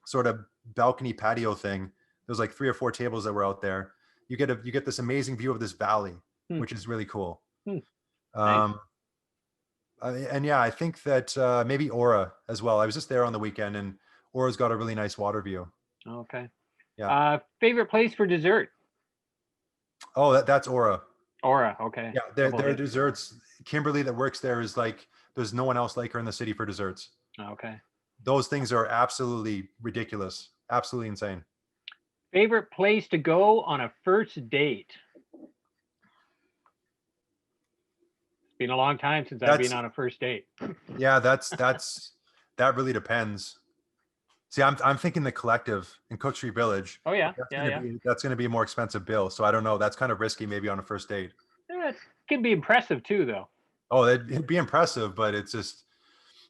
sort of balcony patio thing, there's like 3 or 4 tables that were out there. You get this amazing view of this valley, which is really cool. Nice. And yeah, I think that maybe Aura as well. I was just there on the weekend, and Aura's got a really nice water view. Okay. Yeah. Favorite place for dessert? Oh, that's Aura. Aura. Okay. Yeah, their desserts. Kimberly that works there is like, there's no one else like her in the city for desserts. Okay. Those things are absolutely ridiculous, absolutely insane. Favorite place to go on a first date? It's been a long time since I've been That's on a first date. yeah, that really depends. See, I'm thinking the Collective in Cook Street Village. Oh yeah, That's yeah, gonna yeah. be that's gonna be a more expensive bill. So I don't know. That's kind of risky maybe on a first date. It can be impressive too, though. Oh, it'd be impressive, but it's just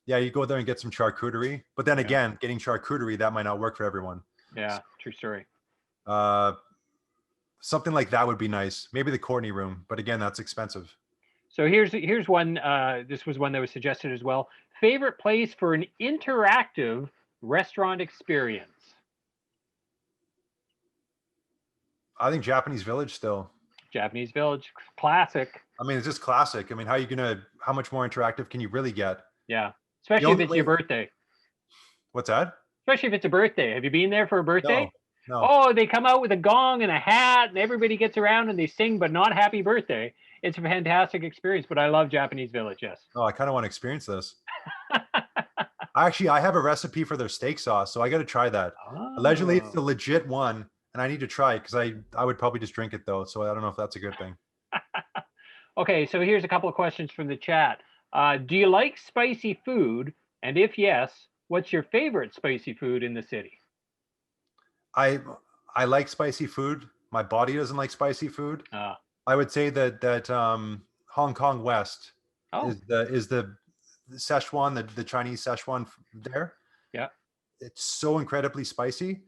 yeah, you go there and get some charcuterie. But then Yeah, again, getting charcuterie, that might not work for everyone. yeah. True story. Uh something like that would be nice. Maybe the Courtney room, but again, that's expensive. So here's one. This was one that was suggested as well. Favorite place for an interactive restaurant experience? I think Japanese Village still. Japanese Village, classic. I mean, it's just classic. I mean, how much more interactive can you really get? Yeah, The especially if only it's your way, birthday. what's that? Especially if it's a birthday. Have you been there for a birthday? No, no. Oh, they come out with a gong and a hat, and everybody gets around and they sing, but not happy birthday. It's a fantastic experience. But I love Japanese Village. Yes. Oh, I kind of want to experience this. Actually, I have a recipe for their steak sauce, so I got to try that. Allegedly, it's Oh. the legit one, and I need to try it because I would probably just drink it though. So I don't know if that's a good thing. Okay, so here's a couple of questions from the chat. Do you like spicy food? And if yes, what's your favorite spicy food in the city? I I like spicy food. My body doesn't like spicy food. Uh, I would say that Hong Kong West oh, is the Szechuan, the Chinese Szechuan there. yeah. It's so incredibly spicy,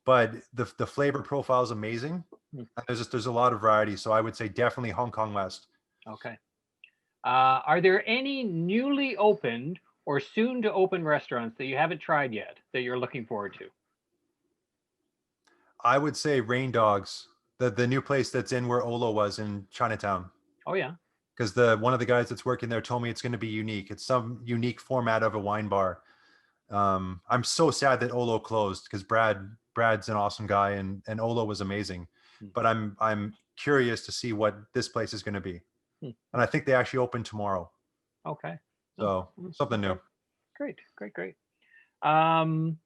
but the flavor profile is amazing. Hmm, And there's a lot of variety. So I would say definitely Hong Kong West. okay. Are there any newly opened or soon to open restaurants that you haven't tried yet that you're looking forward to? I would say Rain Dogs, the new place that's in where Olo was in Chinatown. Oh, yeah. Because the one of the guys that's working there told me it's going to be unique. It's some unique format of a wine bar. I'm so sad that Olo closed because Brad's an awesome guy and Olo was amazing. Hmm, But I'm curious to see what this place is going to be. hmm, And I think they actually open tomorrow. okay. Oh, So something new. okay. Great, great, great. Um,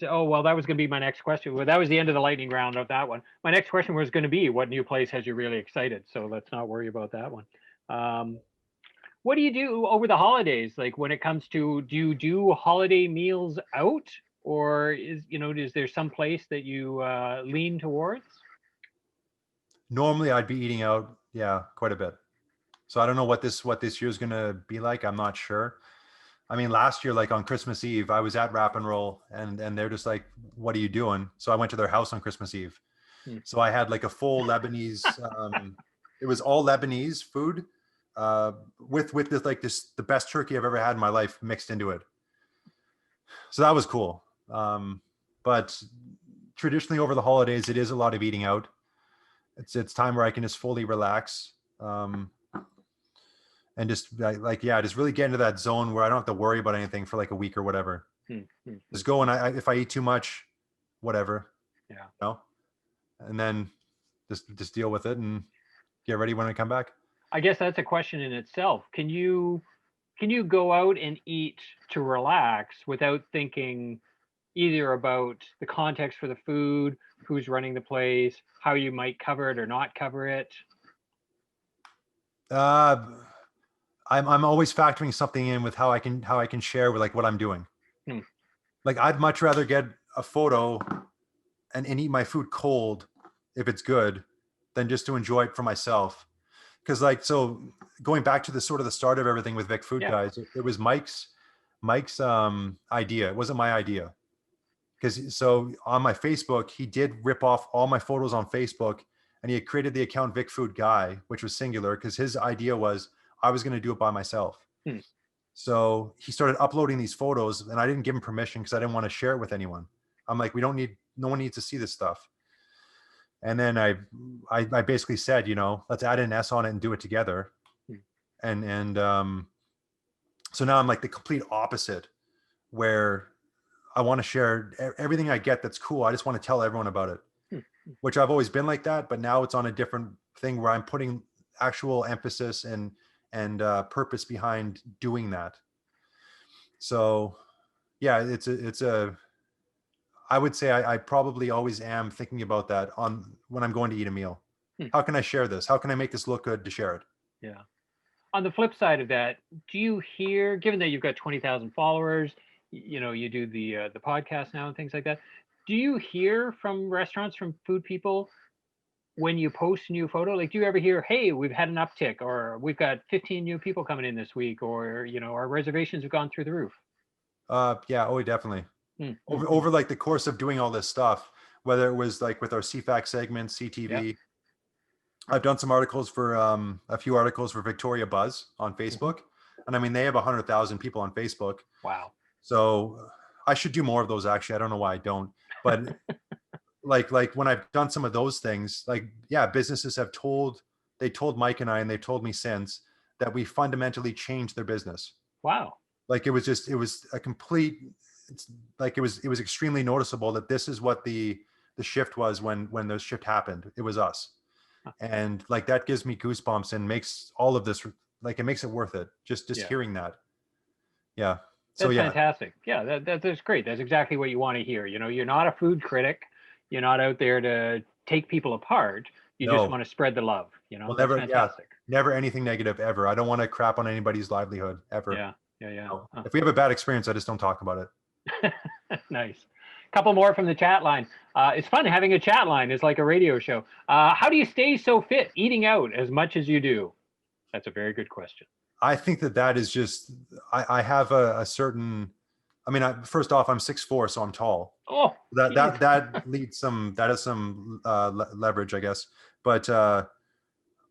oh, well, that was going to be my next question. Well, that was the end of the lightning round of that one. My next question was going to be, what new place has you really excited? So let's not worry about that one. Um, what do you do over the holidays? Like when it comes to, do you do holiday meals out, or is there some place that you lean towards? Normally I'd be eating out, yeah, quite a bit. So I don't know what this year's gonna be like. I'm not sure. I mean, last year, like on Christmas Eve, I was at Wrap and Roll, and they're just like, "What are you doing?" So I went to their house on Christmas Eve. Hmm. So I had like a full Lebanese. It was all Lebanese food, with this like this the best turkey I've ever had in my life mixed into it. So that was cool. But traditionally over the holidays, it is a lot of eating out. It's time where I can just fully relax. And just yeah, just really get into that zone where I don't have to worry about anything for like a week or whatever. Hmm, hmm, hmm. Just go and if I eat too much, whatever, Yeah. you know, and then just deal with it and get ready when I come back. I guess that's a question in itself. Can you go out and eat to relax without thinking either about the context for the food, who's running the place, how you might cover it or not cover it? Uh, I'm always factoring something in with how I can share with like what I'm doing. Hmm. Like I'd much rather get a photo and eat my food cold if it's good than just to enjoy it for myself. Because like so going back to the sort of the start of everything with Vic Food Yeah. Guys, it was Mike's idea. It wasn't my idea. Because so on my Facebook, he did rip off all my photos on Facebook and he had created the account Vic Food Guy, which was singular because his idea was I was going to do it by myself. Hmm. So he started uploading these photos and I didn't give him permission because I didn't want to share it with anyone. I'm like, no one needs to see this stuff. And then I basically said, let's add an S on it and do it together. Hmm. And so now I'm like the complete opposite where I want to share everything I get that's cool. I just want to tell everyone about it, which I've always been like that. But now it's on a different thing where I'm putting actual emphasis and purpose behind doing that. So yeah, I would say I probably always am thinking about that on when I'm going to eat a meal. Hmm. How can I share this? How can I make this look good to share it? Yeah. On the flip side of that, do you hear, given that you've got 20,000 followers, you do the podcast now and things like that, do you hear from restaurants, from food people, when you post a new photo? Like, do you ever hear, hey, we've had an uptick, or we've got 15 new people coming in this week, or our reservations have gone through the roof? Yeah, oh, definitely. Mm-hmm. Over like the course of doing all this stuff, whether it was like with our CFAC segment, Yeah. CTV, I've done some articles for a few articles for Victoria Buzz on Mm-hmm. Facebook, and I mean they have 100,000 people on Facebook. Wow. So I should do more of those. Actually, I don't know why I don't, but like when I've done some of those things, like yeah, businesses have told Mike and I, and they've told me since that we fundamentally changed their business. Wow. Like it was a complete. It's like it was extremely noticeable that this is what the shift was when the shift happened. It was us. Huh. And like that gives me goosebumps and makes all of this like it makes it worth it. Just Yeah. hearing that. Yeah. So That's yeah, fantastic. Yeah, that's great. That's exactly what you want to hear. You're not a food critic. You're not out there to take people apart. You just no, want to spread the love. well, That's never, yeah, fantastic. never anything negative ever. I don't want to crap on anybody's livelihood ever. Yeah, yeah, yeah. No. Huh. If we have a bad experience, I just don't talk about it. Nice. Couple more from the chat line. It's fun having a chat line. It's like a radio show. How do you stay so fit, eating out as much as you do? That's a very good question. I think that is just, I have a certain, I mean, first off, I'm 6'4", so I'm tall. Oh, That leads that has some leverage, I guess. But I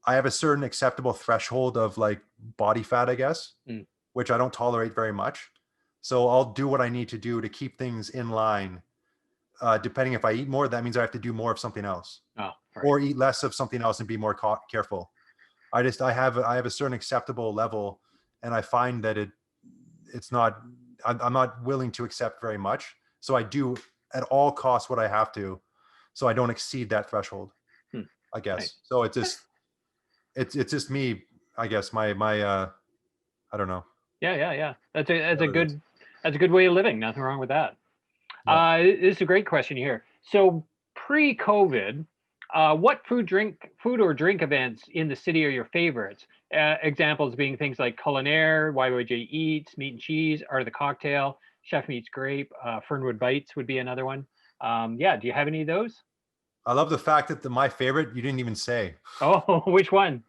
have a certain acceptable threshold of like body fat, I guess, which I don't tolerate very much. So I'll do what I need to do to keep things in line. Depending if I eat more, that means I have to do more of something else, or eat less of something else and be more careful. I have a certain acceptable level, and I find that it's not. I'm not willing to accept very much. So I do at all costs what I have to, so I don't exceed that threshold. I guess. Nice. So it's just me. I guess my I don't know. Yeah. That's a good way of living. Nothing wrong with that. Yeah. This is a great question here. So pre-COVID, what food or drink events in the city are your favorites? Examples being things like Culinaire, YYJ Eats, Meat and Cheese, Art of the Cocktail, Chef Meets Grape, Fernwood Bites would be another one. Yeah, do you have any of those? I love the fact that my favorite you didn't even say. Oh, which one?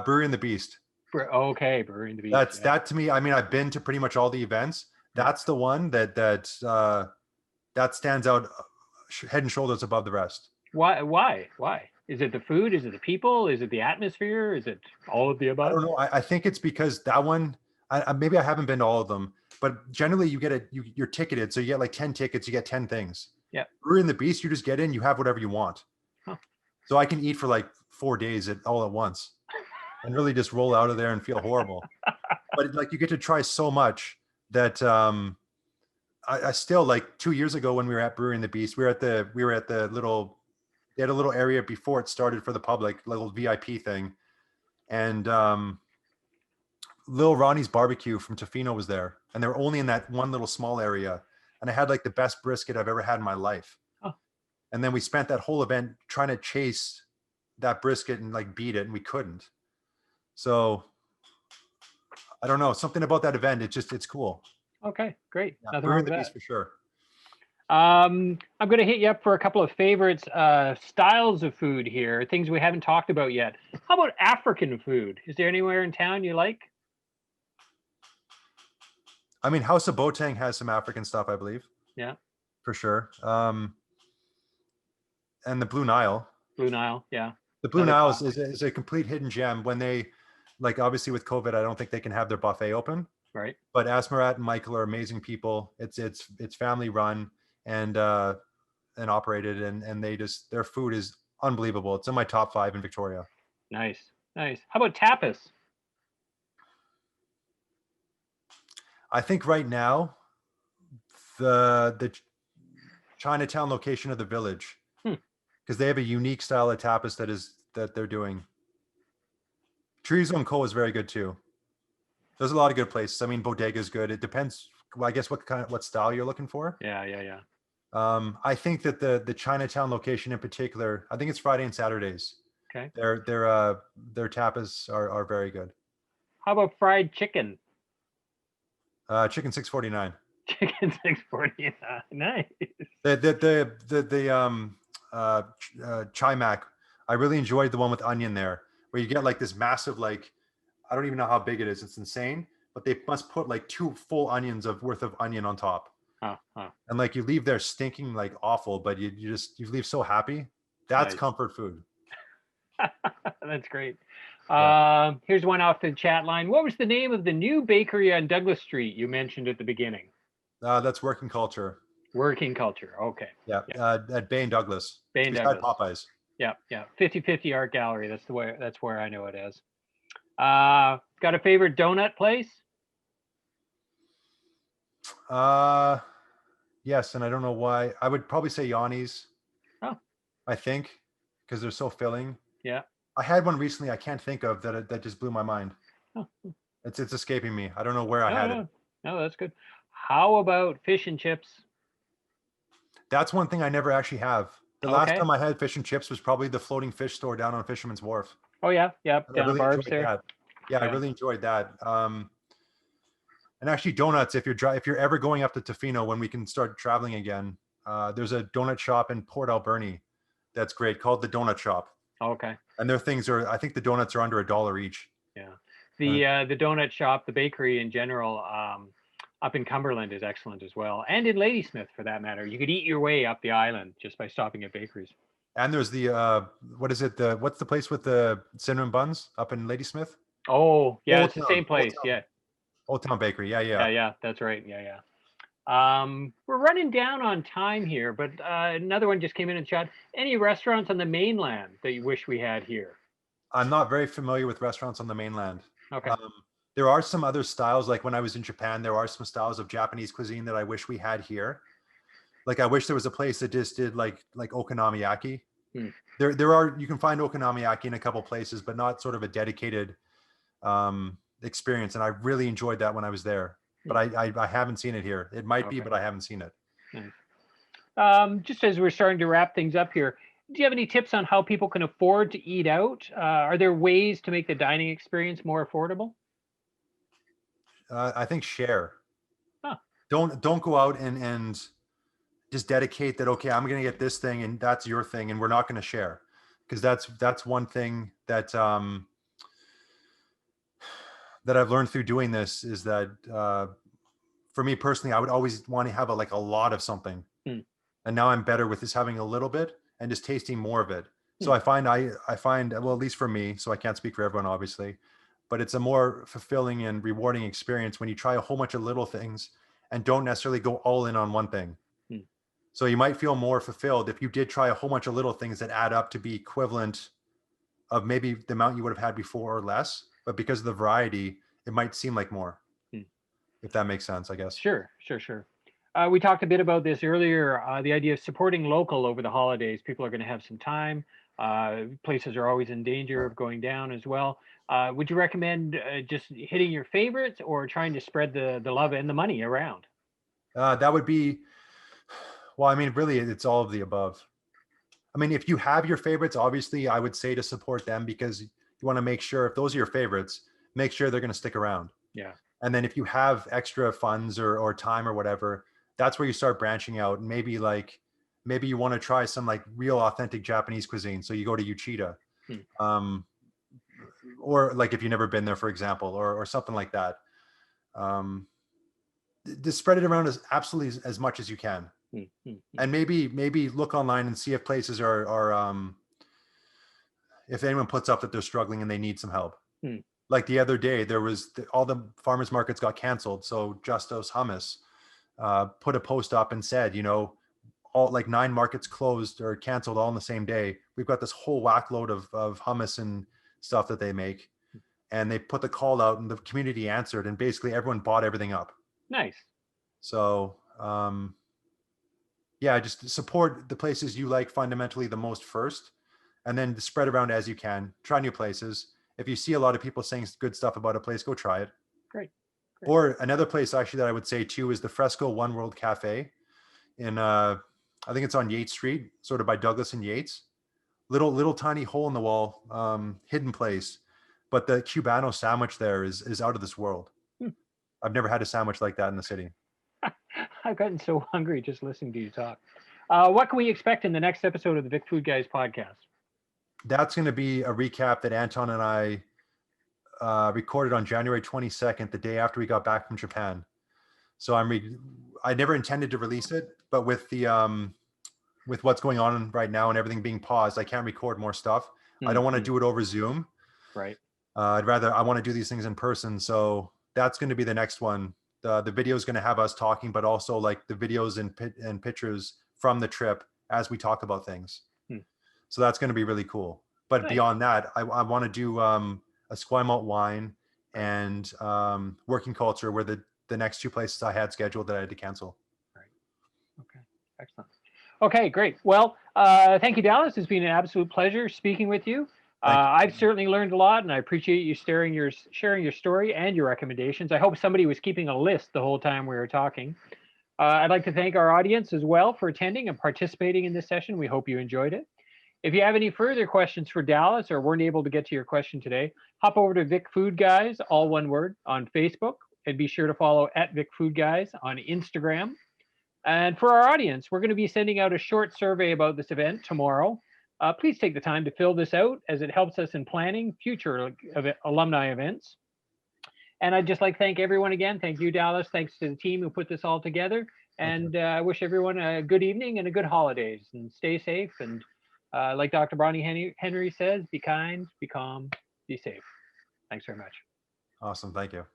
Brewery and the Beast. Okay, Brewery and the Beast. That's that to me. I mean, I've been to pretty much all the events. That's the one that stands out head and shoulders above the rest. Why? Is it the food? Is it the people? Is it the atmosphere? Is it all of the above? I don't know. I think it's because that one. Maybe I haven't been to all of them, but generally you get you're ticketed, so you get like 10 tickets, you get 10 things. Yeah. Brewery and the Beast, you just get in, you have whatever you want. Huh. So I can eat for like 4 days all at once, and really just roll out of there and feel horrible. But like you get to try so much that I still, like 2 years ago when we were at Brewery and the Beast, we were at the little, they had a little area before it started for the public, little VIP thing, and Lil Ronnie's Barbecue from Tofino was there, and they were only in that one little small area, and I had like the best brisket I've ever had in my life. Oh. And then we spent that whole event trying to chase that brisket and like beat it, and we couldn't. So I don't know, something about that event, it's cool. Okay, great. Yeah, Nothing wrong with the that. Beast for sure. I'm going to hit you up for a couple of favorites, styles of food here, things we haven't talked about yet. How about African food? Is there anywhere in town you like? I mean, House of Botang has some African stuff, I believe. Yeah, for sure. And the Blue Nile. Blue Nile, yeah. The Blue Nile is a complete hidden gem. When they, like, obviously with COVID, I don't think they can have their buffet open. Right. But Asmarat and Michael are amazing people. It's family run and operated, and their food is unbelievable. It's in my top 5 in Victoria. Nice. How about tapas? I think right now, the Chinatown location of the Village, because they have a unique style of tapas that they're doing. Chorizo & Co is very good too. There's a lot of good places. I mean, Bodega is good. It depends. Well, I guess what style you're looking for. Yeah. I think that the Chinatown location in particular, I think it's Friday and Saturdays. Okay. Their tapas are very good. How about fried chicken? Chicken 649. Chicken 640. Nice. The chai mac. I really enjoyed the one with onion there, where you get like this massive, like, I don't even know how big it is. It's insane, but they must put like 2 full onions of worth of onion on top, Huh. and like you leave there stinking like awful, but you leave so happy. That's Nice. comfort food. That's great. Yeah, Here's one off the chat line. What was the name of the new bakery on Douglas Street you mentioned at the beginning? that's working culture. Working Culture. Okay. Yeah, Yeah. at Bay and Douglas, Bay and beside Douglas. Popeyes. Yeah. 50/50 Art Gallery. That's where I know it as. Got a favorite donut place? Uh, yes, and I don't know why. I would probably say Yanni's. Oh, I think because they're so filling. yeah. I had one recently I can't think of that just blew my mind. Oh, It's escaping me. I don't know where I had it. No, that's good. How about fish and chips? That's one thing I never actually have. The last Okay. time I had fish and chips was probably the floating fish store down on Fisherman's Wharf. Oh yeah, And I down at really Barb's enjoyed there. that. Yeah, I Yeah. really enjoyed that. And actually donuts, if you're ever going up to Tofino when we can start traveling again, there's a donut shop in Port Alberni that's great called the Donut Shop. Okay. And their things are, I think the donuts are under $1 each. Yeah. And The donut shop, the bakery in general, up in Cumberland is excellent as well, and in Ladysmith for that matter. You could eat your way up the island just by stopping at bakeries. and there's the what is it? What's the place with the cinnamon buns up in Ladysmith? Oh yeah, Old it's the Town, same Old place. Town, Yeah. Old Town Bakery. Yeah. Yeah, that's right. Yeah. We're running down on time here, but another one just came in chat. Any restaurants on the mainland that you wish we had here? I'm not very familiar with restaurants on the mainland. Okay. There are some other styles, like when I was in Japan, there are some styles of Japanese cuisine that I wish we had here. Like I wish there was a place that just did like okonomiyaki. There are, you can find okonomiyaki in a couple places, but not sort of a dedicated experience. And I really enjoyed that when I was there, but I haven't seen it here. It might be, but I haven't seen it. Just as we're starting to wrap things up here, do you have any tips on how people can afford to eat out? Are there ways to make the dining experience more affordable? I think share. Huh. Don't go out and just dedicate that. Okay, I'm going to get this thing, and that's your thing, and we're not going to share, because that's one thing that that I've learned through doing this is that for me personally, I would always want to have a lot of something, and now I'm better with just having a little bit and just tasting more of it. So I find well, at least for me, so I can't speak for everyone obviously, but it's a more fulfilling and rewarding experience when you try a whole bunch of little things and don't necessarily go all in on one thing. So you might feel more fulfilled if you did try a whole bunch of little things that add up to be equivalent of maybe the amount you would have had before or less, but because of the variety, it might seem like more. If that makes sense, I guess. Sure. We talked a bit about this earlier, the idea of supporting local over the holidays. People are going to have some time. Places are always in danger of going down as well. Would you recommend just hitting your favorites or trying to spread the love and the money around? That would be, well, I mean, really, it's all of the above. I mean, if you have your favorites, obviously, I would say to support them, because you want to make sure if those are your favorites, make sure they're going to stick around. Yeah. And then if you have extra funds or time or whatever, that's where you start branching out. And maybe you want to try some like real authentic Japanese cuisine. So you go to Uchida, or like if you've never been there, for example, or something like that. Just spread it around as absolutely as much as you can. And maybe look online and see if places are if anyone puts up that they're struggling and they need some help. Like the other day, there was all the farmers markets got canceled. So Justos Hummus put a post up and said, all like 9 markets closed or canceled all in the same day. We've got this whole whackload of hummus and stuff that they make. And they put the call out and the community answered, and basically everyone bought everything up. Nice. So, yeah, just support the places you like fundamentally the most first, and then spread around as you can. Try new places. If you see a lot of people saying good stuff about a place, go try it. Great. Or another place actually that I would say too is the Fresco One World Cafe in I think it's on Yates Street, sort of by Douglas and Yates. Little tiny hole in the wall, hidden place. But the Cubano sandwich there is out of this world. Hmm. I've never had a sandwich like that in the city. I've gotten so hungry just listening to you talk. What can we expect in the next episode of the Vic Food Guys podcast? That's going to be a recap that Anton and I recorded on January 22nd, the day after we got back from Japan. So I never intended to release it, but with what's going on right now and everything being paused, I can't record more stuff. I don't want to do it over Zoom. Right. I want to do these things in person. So that's going to be the next one. The video is going to have us talking, but also like the videos and pictures from the trip as we talk about things. So that's going to be really cool. But Nice. beyond that, I want to do a Square Malt wine and working culture were the next two places I had scheduled that I had to cancel. Right. Okay. Excellent. Okay, great. Well, thank you, Dallas. It's been an absolute pleasure speaking with you. I've certainly learned a lot, and I appreciate you sharing your story and your recommendations. I hope somebody was keeping a list the whole time we were talking. I'd like to thank our audience as well for attending and participating in this session. We hope you enjoyed it. If you have any further questions for Dallas or weren't able to get to your question today, hop over to VicFoodGuys, all one word, on Facebook, and be sure to follow @VicFoodGuys on Instagram. And for our audience, we're going to be sending out a short survey about this event tomorrow. Please take the time to fill this out as it helps us in planning future alumni events. And I'd just like to thank everyone again. Thank you, Dallas. Thanks to the team who put this all together. And I wish everyone a good evening and a good holidays. And stay safe. And like Dr. Bonnie Henry says, be kind, be calm, be safe. Thanks very much. Awesome. Thank you.